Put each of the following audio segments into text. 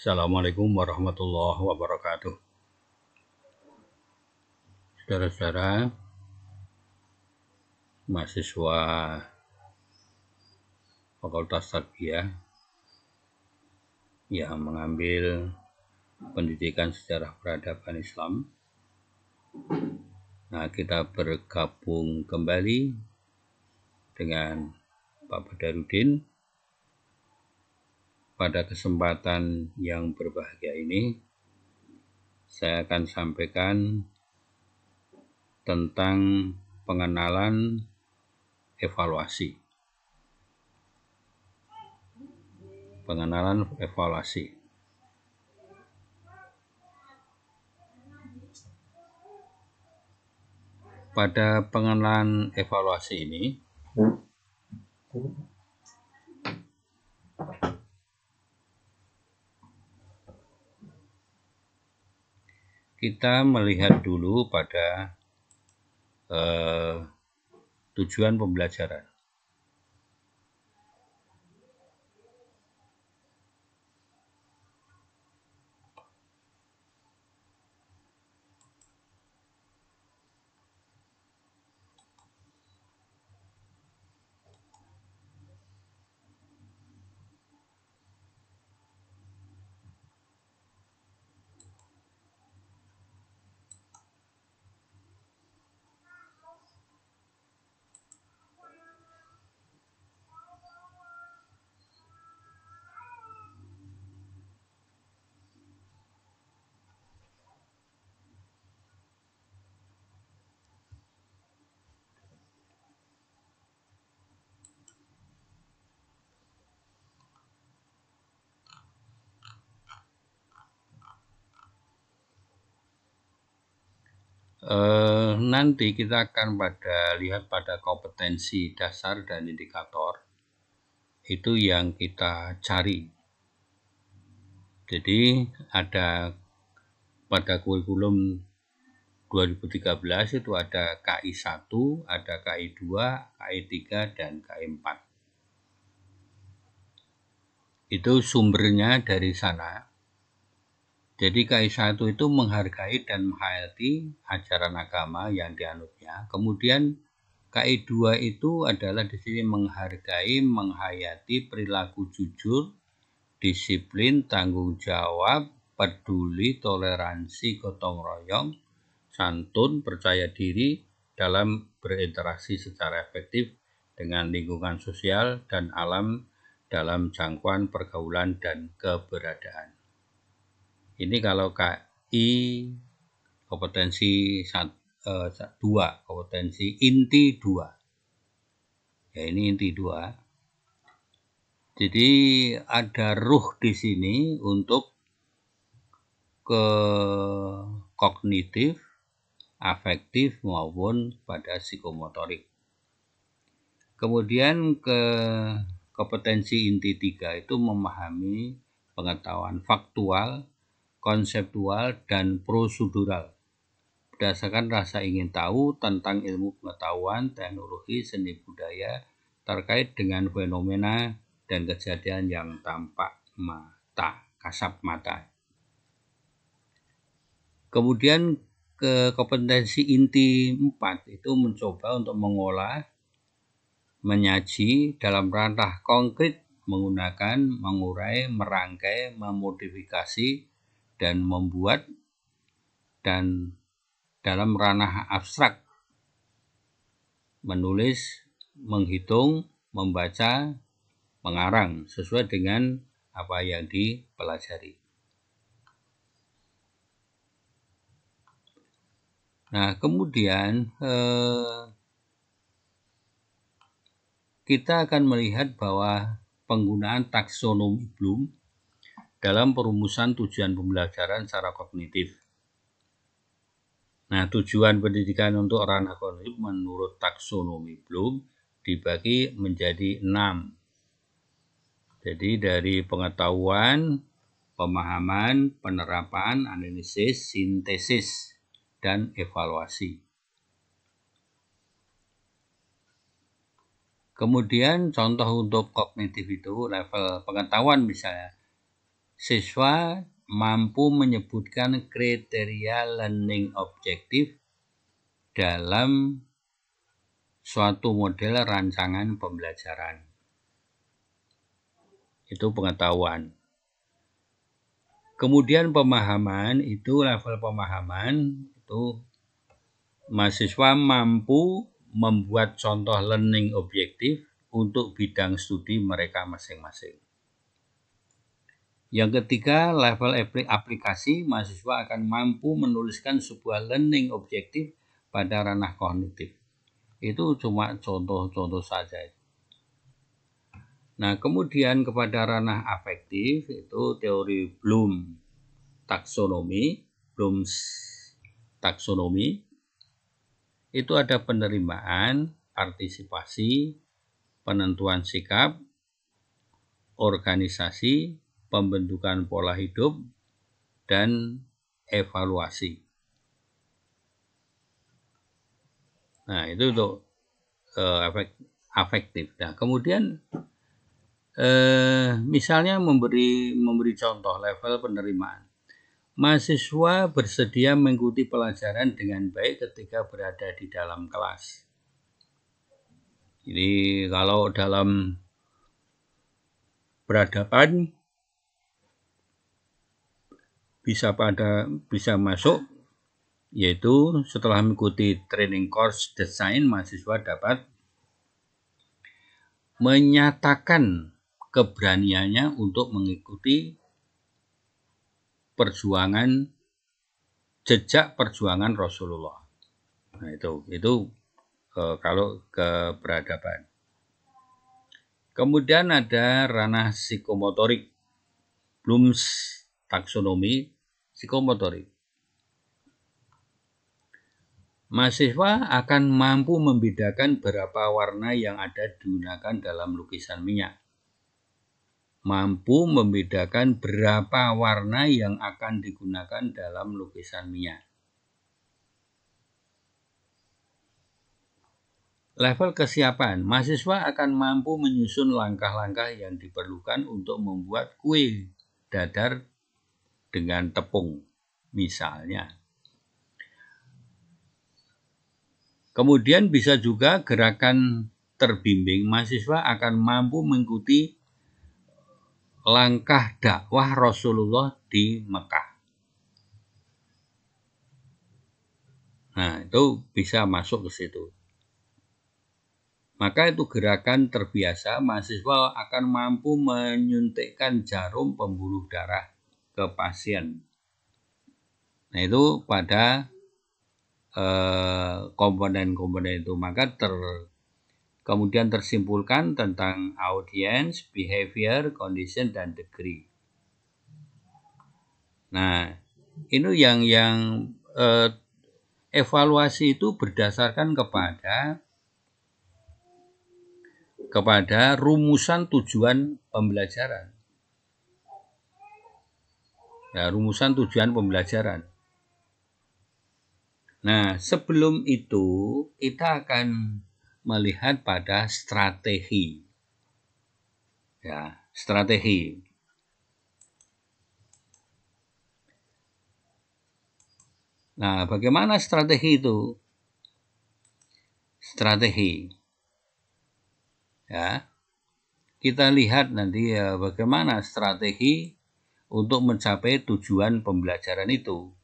Assalamualaikum warahmatullahi wabarakatuh. Saudara-saudara, mahasiswa Fakultas Tarbiyah yang mengambil pendidikan sejarah peradaban Islam. Nah, kita bergabung kembali dengan Pak Badarudin. Pada kesempatan yang berbahagia ini, saya akan sampaikan tentang pengenalan evaluasi. Pengenalan evaluasi. Pada pengenalan evaluasi ini, kita melihat dulu pada tujuan pembelajaran. Nanti kita akan lihat pada kompetensi dasar dan indikator. Itu yang kita cari. Jadi ada pada kurikulum 2013 itu ada KI 1, ada KI 2, KI 3, dan KI 4. Itu sumbernya dari sana. Jadi KI 1 itu menghargai dan menghayati ajaran agama yang dianutnya. Kemudian KI 2 itu adalah di sini menghargai, menghayati perilaku jujur, disiplin, tanggung jawab, peduli, toleransi, gotong royong, santun, percaya diri dalam berinteraksi secara efektif dengan lingkungan sosial dan alam dalam jangkauan pergaulan dan keberadaan. Ini kalau KI kompetensi 2, kompetensi inti 2. Ya, ini inti 2. Jadi ada ruh di sini untuk ke kognitif, afektif maupun pada psikomotorik. Kemudian ke kompetensi inti 3 itu memahami pengetahuan faktual, konseptual, dan prosedural berdasarkan rasa ingin tahu tentang ilmu pengetahuan, teknologi, seni budaya terkait dengan fenomena dan kejadian yang tampak mata, kasat mata. Kemudian ke kompetensi inti 4 itu mencoba untuk mengolah, menyaji dalam ranah konkret menggunakan, mengurai, merangkai, memodifikasi, dan membuat, dan dalam ranah abstrak menulis, menghitung, membaca, mengarang sesuai dengan apa yang dipelajari. Nah, kemudian kita akan melihat bahwa penggunaan taksonomi Bloom dalam perumusan tujuan pembelajaran secara kognitif. Nah, tujuan pendidikan untuk ranah kognitif menurut taksonomi Bloom dibagi menjadi 6. Jadi dari pengetahuan, pemahaman, penerapan, analisis, sintesis, dan evaluasi. Kemudian contoh untuk kognitif itu level pengetahuan misalnya. siswa mampu menyebutkan kriteria learning objektif dalam suatu model rancangan pembelajaran. Itu pengetahuan. Kemudian pemahaman, itu level pemahaman, itu mahasiswa mampu membuat contoh learning objektif untuk bidang studi mereka masing-masing. Yang ketiga, level aplikasi, mahasiswa akan mampu menuliskan sebuah learning objektif pada ranah kognitif. Itu cuma contoh-contoh saja. Nah, kemudian kepada ranah afektif, itu teori Bloom's taksonomi, itu ada penerimaan, partisipasi, penentuan sikap, organisasi, pembentukan pola hidup, dan evaluasi. Nah, itu untuk afektif. Nah, kemudian misalnya memberi contoh level penerimaan. Mahasiswa bersedia mengikuti pelajaran dengan baik ketika berada di dalam kelas. Jadi kalau dalam peradaban bisa masuk, yaitu setelah mengikuti training course desain, mahasiswa dapat menyatakan keberaniannya untuk mengikuti jejak perjuangan Rasulullah. Nah, itu kalau ke peradaban. Kemudian ada ranah psikomotorik, Bloom's taksonomi psikomotorik. Mahasiswa akan mampu membedakan berapa warna yang ada digunakan dalam lukisan minyak. Mampu membedakan berapa warna yang akan digunakan dalam lukisan minyak. Level kesiapan, mahasiswa akan mampu menyusun langkah-langkah yang diperlukan untuk membuat kue dadar dengan tepung, misalnya. Kemudian bisa juga gerakan terbimbing, mahasiswa akan mampu mengikuti langkah dakwah Rasulullah di Mekah. Nah, itu bisa masuk ke situ. Maka itu gerakan terbiasa, mahasiswa akan mampu menyuntikkan jarum pembuluh darah ke pasien. Nah, itu pada komponen-komponen itu. Maka kemudian tersimpulkan tentang audience, behavior, condition, dan degree. Nah, ini yang evaluasi itu berdasarkan kepada rumusan tujuan pembelajaran. Ya, rumusan tujuan pembelajaran. Nah, sebelum itu kita akan melihat pada strategi. Ya, strategi. Nah, bagaimana strategi itu? Strategi. Ya. Kita lihat nanti ya bagaimana strategi untuk mencapai tujuan pembelajaran itu.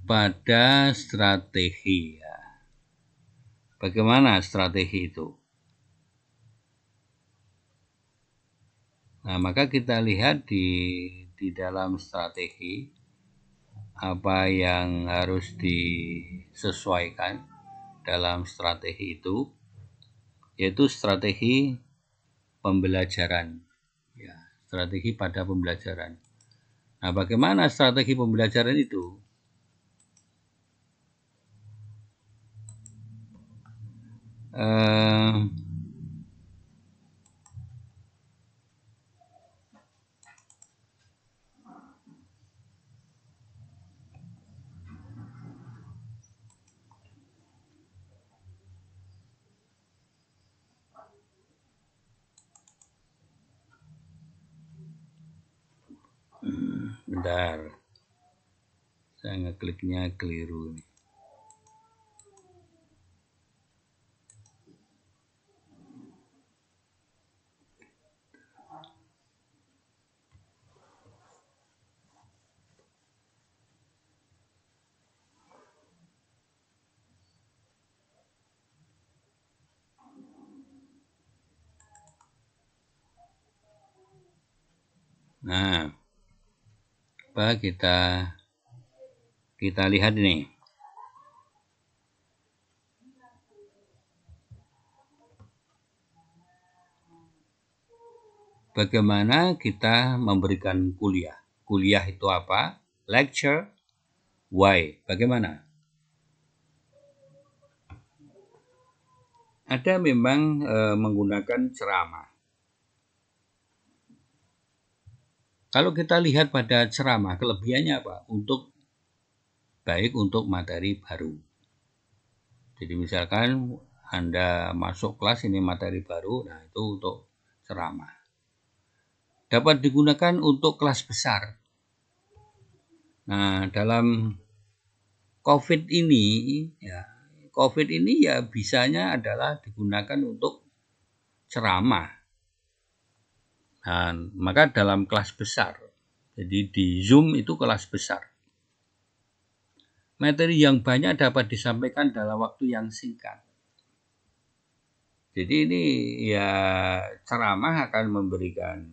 Pada strategi ya. Bagaimana strategi itu? Nah, maka kita lihat di dalam strategi apa yang harus disesuaikan dalam strategi itu, yaitu strategi pembelajaran. Ya, strategi pada pembelajaran. Nah, bagaimana strategi pembelajaran itu? Bentar, saya ngekliknya keliru nih. Nah, apa kita lihat ini. Bagaimana kita memberikan kuliah? Kuliah itu apa? Lecture. Why? Bagaimana? Ada memang menggunakan ceramah. Kalau kita lihat pada ceramah, kelebihannya apa? Baik untuk materi baru. Jadi misalkan Anda masuk kelas ini materi baru, nah itu untuk ceramah. Dapat digunakan untuk kelas besar. Nah, dalam COVID ini ya bisanya adalah digunakan untuk ceramah. Dan maka dalam kelas besar, jadi di Zoom itu kelas besar. Materi yang banyak dapat disampaikan dalam waktu yang singkat. Jadi ini ya ceramah akan memberikan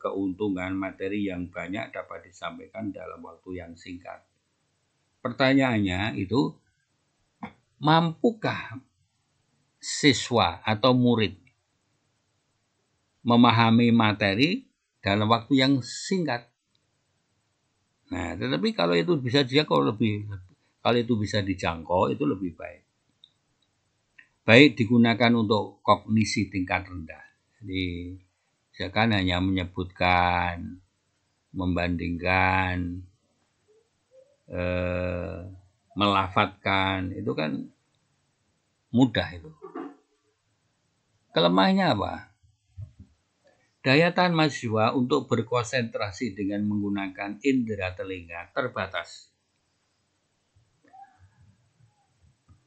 keuntungan materi yang banyak dapat disampaikan dalam waktu yang singkat. Pertanyaannya itu, mampukah siswa atau murid memahami materi dalam waktu yang singkat? Nah, tetapi kalau itu bisa kalau itu bisa dijangkau itu lebih baik. Baik digunakan untuk kognisi tingkat rendah. Jadi misalkan hanya menyebutkan, membandingkan, melafatkan, itu kan mudah itu. Kelemahannya apa? Daya tahan mahasiswa untuk berkonsentrasi dengan menggunakan indera telinga terbatas.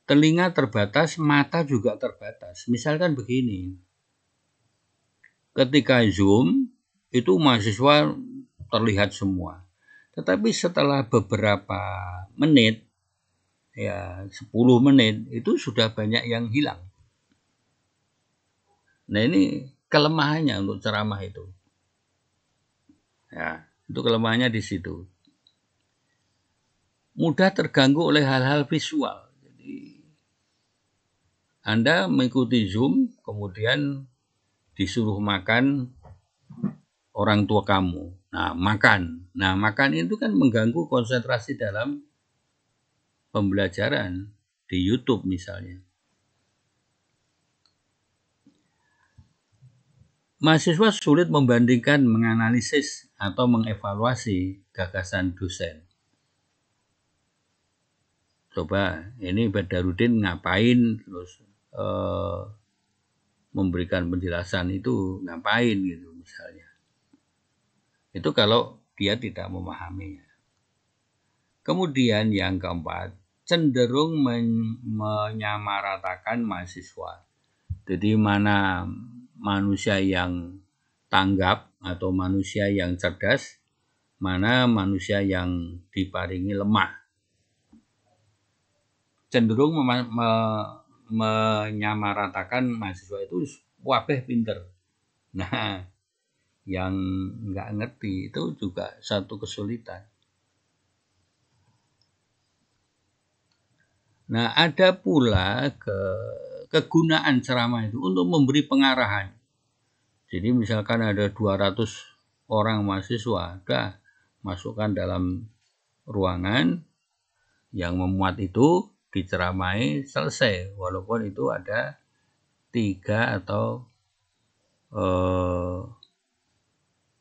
Telinga terbatas, mata juga terbatas. Misalkan begini, ketika Zoom, itu mahasiswa terlihat semua. Tetapi setelah beberapa menit, ya 10 menit, itu sudah banyak yang hilang. Nah ini kelemahannya untuk ceramah itu. Ya, itu kelemahannya di situ. Mudah terganggu oleh hal-hal visual. Jadi Anda mengikuti Zoom, kemudian disuruh makan orang tua kamu. Nah, makan itu kan mengganggu konsentrasi dalam pembelajaran di YouTube misalnya. Mahasiswa sulit membandingkan, menganalisis, atau mengevaluasi gagasan dosen. Coba, ini Badarudin ngapain, terus memberikan penjelasan itu ngapain gitu misalnya. Itu kalau dia tidak memahaminya. Kemudian yang keempat, cenderung menyamaratakan mahasiswa. Jadi mana manusia yang tanggap atau manusia yang cerdas, mana manusia yang diparingi lemah. Cenderung menyamaratakan mahasiswa itu wabeh pinter. Nah, yang nggak ngerti itu juga satu kesulitan. Nah, ada pula kegunaan ceramah itu untuk memberi pengarahan. Jadi misalkan ada 200 orang mahasiswa, masukkan dalam ruangan yang memuat itu, diceramai, selesai. Walaupun itu ada 3 atau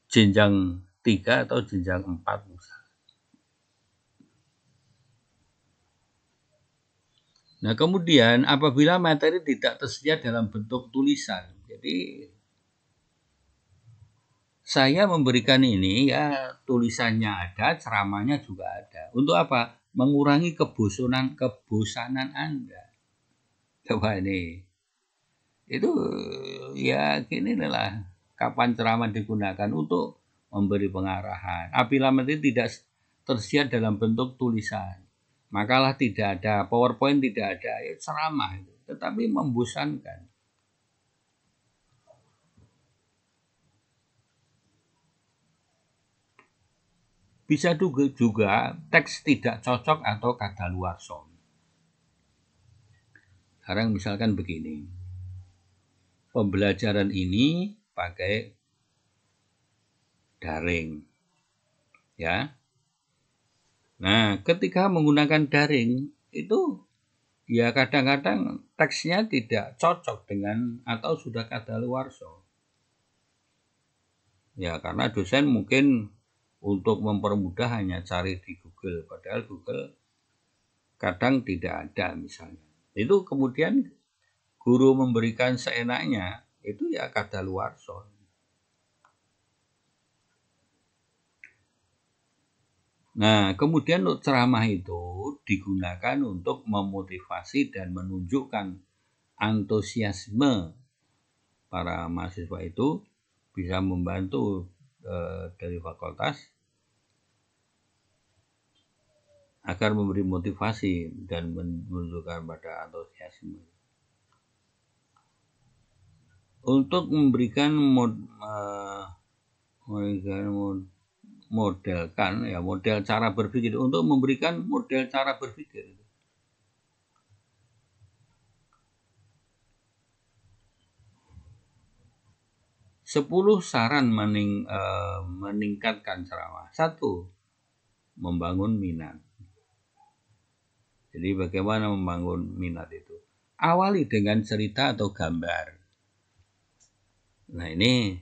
jenjang 3 atau jenjang 4 misalnya. Nah, kemudian apabila materi tidak tersedia dalam bentuk tulisan, jadi Saya memberikan ini ya tulisannya ada, ceramahnya juga ada. Untuk apa? Mengurangi kebosanan Anda. Coba ini. Itu ya gini lah. Kapan ceramah digunakan untuk memberi pengarahan. Apabila nanti tidak tersiar dalam bentuk tulisan, makalah tidak ada, PowerPoint tidak ada, ya ceramah itu. Tetapi membosankan. Bisa juga teks tidak cocok atau kadaluarsa. Sekarang misalkan begini, pembelajaran ini pakai daring, ya. Nah, ketika menggunakan daring itu ya kadang-kadang teksnya tidak cocok dengan atau sudah kadaluarsa. Ya, karena dosen mungkin untuk mempermudah hanya cari di Google, padahal Google kadang tidak ada misalnya. Itu kemudian guru memberikan seenaknya, itu ya kadaluarsa. Nah, kemudian untuk ceramah itu digunakan untuk memotivasi dan menunjukkan antusiasme para mahasiswa itu, bisa membantu dari fakultas agar memberi motivasi dan menunjukkan pada antusiasme. Untuk memberikan model cara berpikir, untuk memberikan model cara berpikir. Sepuluh saran meningkatkan ceramah. 1. Membangun minat. Jadi bagaimana membangun minat itu? Awali dengan cerita atau gambar. Nah ini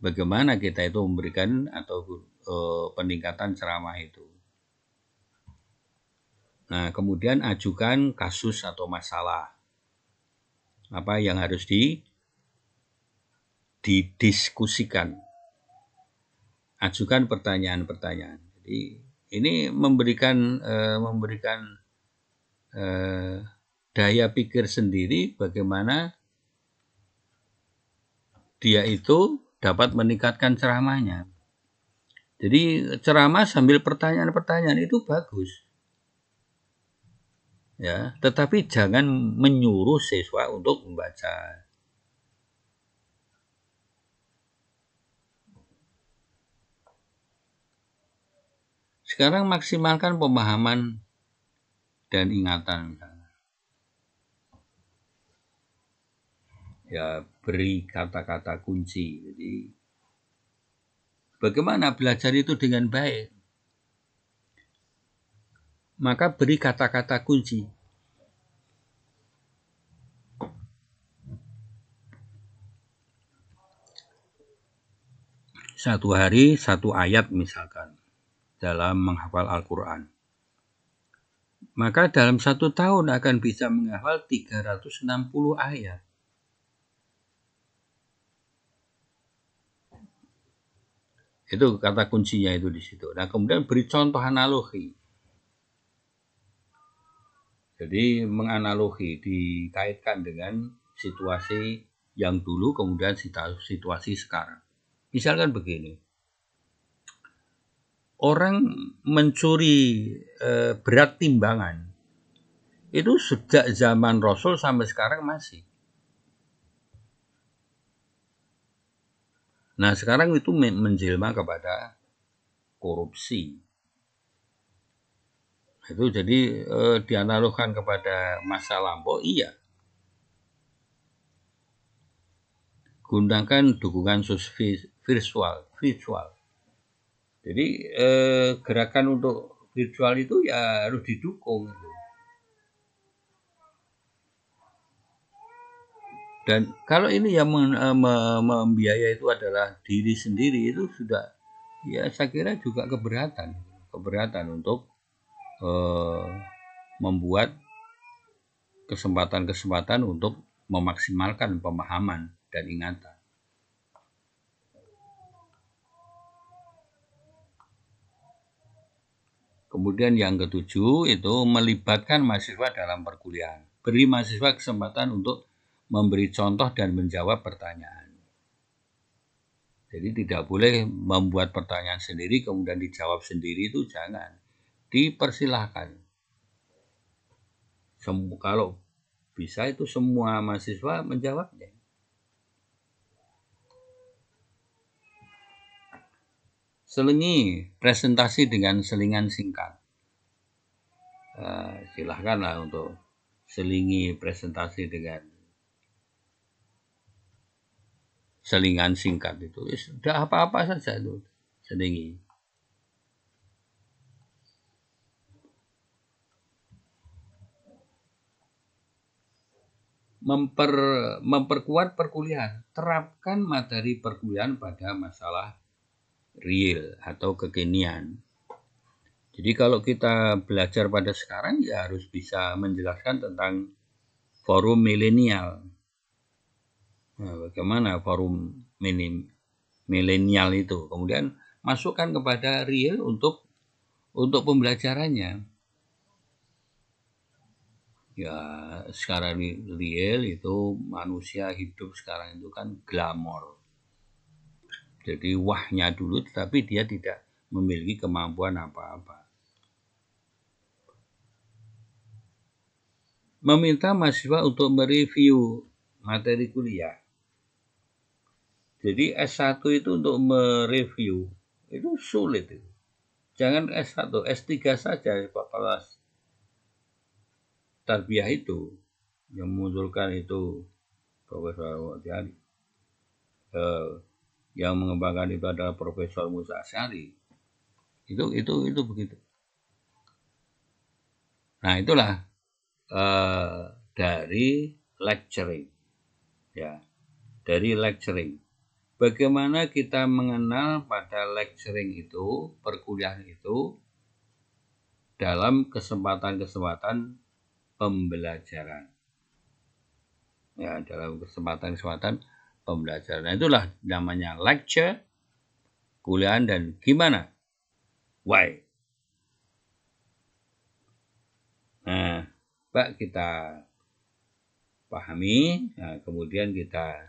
bagaimana kita itu memberikan atau peningkatan ceramah itu. Nah kemudian ajukan kasus atau masalah. Apa yang harus didiskusikan. Ajukan pertanyaan-pertanyaan. Jadi ini memberikan daya pikir sendiri bagaimana dia itu dapat meningkatkan ceramahnya. Jadi ceramah sambil pertanyaan-pertanyaan itu bagus. Ya, tetapi jangan menyuruh siswa untuk membaca. Sekarang maksimalkan pemahaman dan ingatan. Ya, beri kata-kata kunci. Jadi, bagaimana belajar itu dengan baik? Maka beri kata-kata kunci. Satu hari, satu ayat misalkan, dalam menghafal Al-Quran. Maka dalam 1 tahun akan bisa menghafal 360 ayat. Itu kata kuncinya itu di situ. Nah, kemudian beri contoh analogi. Jadi menganalogi dikaitkan dengan situasi yang dulu kemudian situasi sekarang. Misalkan begini. Orang mencuri berat timbangan itu sejak zaman Rasul sampai sekarang masih. Nah, sekarang itu menjelma kepada korupsi. Itu jadi dianalogkan kepada masa lampau, iya. Gunakan dukungan virtual. Jadi gerakan untuk virtual itu ya harus didukung. Dan kalau ini yang membiayai itu adalah diri sendiri, itu sudah ya saya kira juga keberatan untuk membuat kesempatan-kesempatan untuk memaksimalkan pemahaman dan ingatan. Kemudian yang ketujuh itu melibatkan mahasiswa dalam perkuliahan. Beri mahasiswa kesempatan untuk memberi contoh dan menjawab pertanyaan. Jadi tidak boleh membuat pertanyaan sendiri kemudian dijawab sendiri, itu jangan. Dipersilahkan. Kalau bisa itu semua mahasiswa menjawabnya. Selingi presentasi dengan selingan singkat. Silahkanlah untuk selingi presentasi dengan selingan singkat itu. Sudah apa-apa saja itu selingi. Memperkuat perkuliahan. Terapkan materi perkuliahan pada masalah real atau kekinian. Jadi kalau kita belajar pada sekarang ya harus bisa menjelaskan tentang forum milenial. Nah, bagaimana forum milenial itu? Kemudian masukkan kepada real untuk pembelajarannya. Ya sekarang real itu manusia hidup sekarang itu kan glamor. Jadi wahnya dulu tetapi dia tidak memiliki kemampuan apa-apa. Meminta mahasiswa untuk mereview materi kuliah. Jadi S1 itu untuk mereview itu sulit itu. Jangan S1, S3 saja Pak kelas tarbiyah itu yang memunculkan itu Profesor Jali. Yang mengembangkan itu adalah Profesor Musa Asyari. Itu begitu. Nah, itulah dari lecturing. Ya. Dari lecturing. Bagaimana kita mengenal pada lecturing itu, perkuliahan itu dalam kesempatan-kesempatan pembelajaran. Ya, dalam kesempatan-kesempatan pembelajaran. Nah, itulah namanya lecture, kuliahan, dan gimana? Why? Nah, Pak, kita pahami, nah, kemudian kita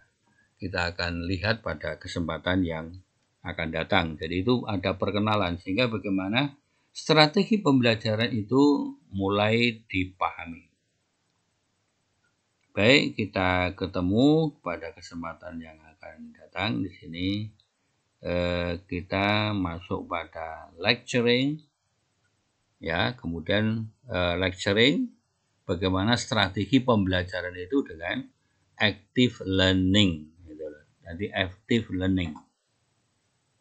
akan lihat pada kesempatan yang akan datang. Jadi itu ada perkenalan, sehingga bagaimana strategi pembelajaran itu mulai dipahami. Baik, kita ketemu pada kesempatan yang akan datang. Di sini kita masuk pada lecturing, ya, kemudian lecturing, bagaimana strategi pembelajaran itu dengan active learning. Nanti active learning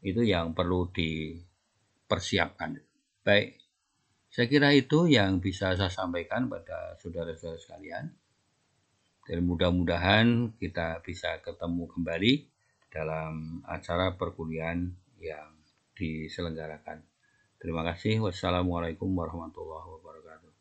itu yang perlu dipersiapkan. Baik, saya kira itu yang bisa saya sampaikan pada saudara-saudara sekalian. Dan mudah-mudahan kita bisa ketemu kembali dalam acara perkuliahan yang diselenggarakan. Terima kasih. Wassalamualaikum warahmatullahi wabarakatuh.